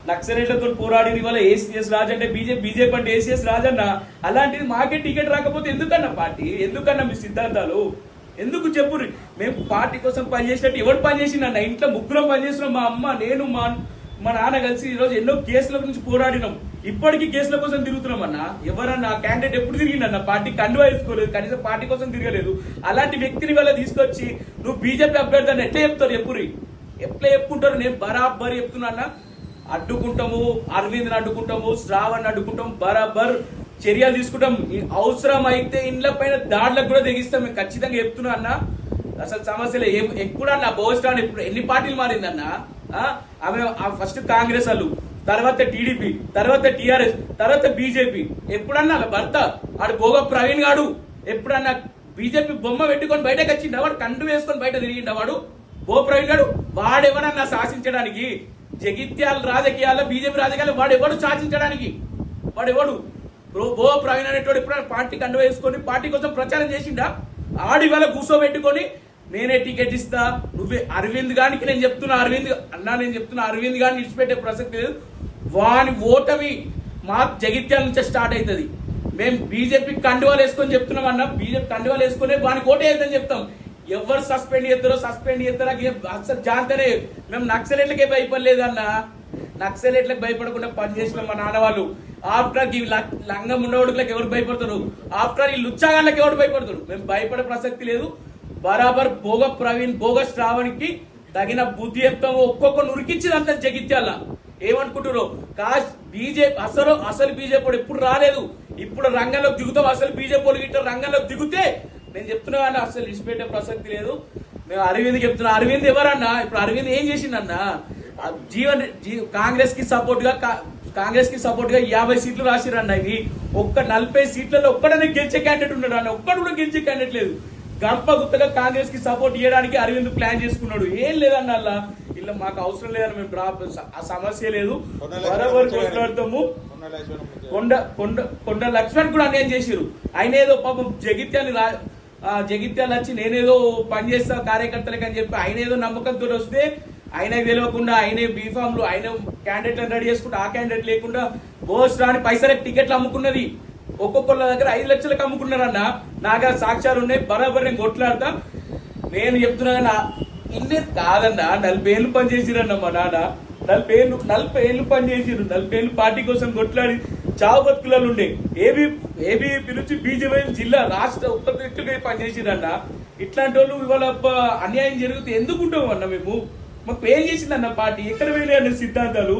నక్సలైట్లతో పోరాడి ఇవాళ ఏసీఎస్ రాజు అంటే బీజేపీ అంటే ఏసీఎస్ రాజన్న. అలాంటిది మాకే టికెట్ రాకపోతే ఎందుకన్నా పార్టీ, ఎందుకన్నా మీ సిద్ధాంతాలు ఎందుకు చెప్పు? మేము పార్టీ కోసం పనిచేసినట్టు ఎవరు పనిచేసిందన్న? ఇంట్లో ముగ్గురం పనిచేస్తున్నాం, మా అమ్మ, నేను, మా నాన్న కలిసి ఈరోజు ఎన్నో కేసుల గురించి పోరాడినాం. ఇప్పటికీ కేసుల కోసం తిరుగుతున్నాం అన్న. ఎవరన్నా క్యాండిడేట్ ఎప్పుడు తిరిగిందన్న? పార్టీ కండువా వేసుకోలేదు, కనీసం పార్టీ కోసం తిరగలేదు. అలాంటి వ్యక్తిని వల్ల తీసుకొచ్చి నువ్వు బీజేపీ అభ్యర్థి అని ఎట్లా చెప్తారు? ఎట్లా చెప్పుకుంటారు? నేను బరాబర్ చెప్తున్నా, అడ్డుకుంటాము, అరవింద్ని అడ్డుకుంటాము, శ్రావణ్ అడ్డుకుంటాం, బరాబర్ చర్యలు తీసుకుంటాం. అవసరం అయితే ఇండ్ల పైన దాడులకు కూడా తెగిస్తాం. మేము ఖచ్చితంగా చెప్తున్నా అన్న. అసలు సమస్యలు ఎప్పుడన్నా బోస్టాన్ ఎప్పుడు ఎన్ని పార్టీలు మారిందన్న? ఆమె ఫస్ట్ కాంగ్రెస్ వాళ్ళు, తర్వాత టీడీపీ, తర్వాత టీఆర్ఎస్, తర్వాత బీజేపీ. ఎప్పుడన్నా భర్త ఆడు భోగ ప్రవీణ్ గాడు ఎప్పుడన్నా బీజేపీ బొమ్మ పెట్టుకొని బయటకు వచ్చిండ? వాడు కండు వేసుకొని బయట తిరిగిండ? వాడు భో ప్రవీణ్ గాడు వాడెవరన్నా శాసించడానికి? జగిత్యాల రాజకీయాల్లో, బీజేపీ రాజకీయాల్లో వాడెవడు శాసించడానికి? వాడెవడు? భో ప్రవీణ్ అనేటోడు ఎప్పుడైనా పార్టీ కండు వేసుకొని పార్టీ కోసం ప్రచారం చేసిండా? ఆడి వల్ల కూర్చోబెట్టుకొని నేనే టికెట్ ఇస్తా, నువ్వే అరవింద్ గానికి నేను చెప్తున్నా, అరవింద్ గాని విడిచిపెట్టే ప్రసక్తి లేదు. వాని ఓటమి మా జగిత్యాల నుంచే స్టార్ట్ అవుతుంది. మేము బీజేపీ కండువాలు వేసుకొని చెప్తున్నాం అన్న. బీజేపీ కండువాలు వేసుకునే వానికి ఓటే అవుతుందని చెప్తాం. ఎవరు సస్పెండ్ చేస్తారో అసలు జాంతనే. మేము నక్సలెట్లకే భయపడలేదు అన్న. నక్సలెట్లకు భయపడకుండా పనిచేసిన మా నాన్న వాళ్ళు. ఆఫ్టర్ ఈ లంగం ఉండేవాళ్ళకి ఎవరు భయపడతారు? ఆఫ్టర్ ఈ లుచ్చాగాళ్ళకి ఎవరు భయపడతారు? మేము భయపడే ప్రసక్తి లేదు. బరాబర్ భోగ ప్రవీణ్, భోగ శ్రావణ్కి తగిన బుద్ధి చెప్తాము. ఒక్కొక్క నురికించిందంత జగిత్యాల. ఏమనుకుంటున్నారు? బీజేపీ అసలు బీజేపీ ఎప్పుడు రాలేదు. ఇప్పుడు రంగంలోకి దిగుతాం. అసలు బీజేపీ గిట్ట రంగంలోకి దిగుతే నేను చెప్తున్నా కానీ అసలు ఇష్టపెట్టే ప్రసక్తి లేదు. మేము అరవింద్ చెప్తున్నా. అరవింద్ ఎవరన్నా? ఇప్పుడు అరవింద్ ఏం చేసిందన్నా? కాంగ్రెస్ కి సపోర్ట్ గా 50 సీట్లు రాసిరన్న. ఇవి ఒక్క 40 సీట్లలో ఒక్కడనే గెలిచే క్యాండిడేట్ ఉన్నాడు అన్న. ఒక్కడు కూడా గెలిచే క్యాండిడేట్ లేదు. గంప గుత్తగా కాంగ్రెస్ కి సపోర్ట్ చేయడానికి అరవింద్ ప్లాన్ చేసుకున్నాడు. ఏం లేదన్న అలా. ఇలా మాకు అవసరం లేదని మేము డ్రాప్, ఆ సమస్య లేదు. బరాబర్ కొట్లాడతాము. కొండ లక్ష్మణ్ కూడా అన్యాయం చేసిరు. ఆయన ఏదో పాపం జగిత్యాల వచ్చి నేనేదో పనిచేస్తా కార్యకర్తలకు అని చెప్పి ఆయన ఏదో నమ్మకంతో వస్తే ఆయన తెలియకుండా ఆయనే బీఫామ్లు ఆయన క్యాండిడేట్లను రెడీ చేసుకుంటే ఆ క్యాండిడేట్ లేకుండా బోస్ రాని పైసలకు టికెట్లు అమ్ముకున్నది. ఒక్కొక్కళ్ళ దగ్గర 5 లక్షలకు అమ్ముకున్నారన్న. నాగా సాక్ష్యాలు ఉన్నాయి. బరాబర్ నేను కొట్లాడతా. నేను చెప్తున్నా ఇన్ని కాదన్న. 40 ఏళ్ళు పనిచేసిరన్న మా నాన్న. 40 ఏళ్ళు పనిచేసిరు. 40 ఏళ్ళు పార్టీ కోసం కొట్లాడి చావు బతుకులలో ఉండే ఏబీపీ నుంచి బీజేపీ జిల్లా రాష్ట్ర ఉత్తర పనిచేసిరన్న. ఇట్లాంటి వాళ్ళు ఇవాళ అన్యాయం జరిగితే ఎందుకుంటాం అన్న? మాకు ఏం చేసిందన్న పార్టీ? ఎక్కడ వెళ్ళే అన్న సిద్ధాంతాలు?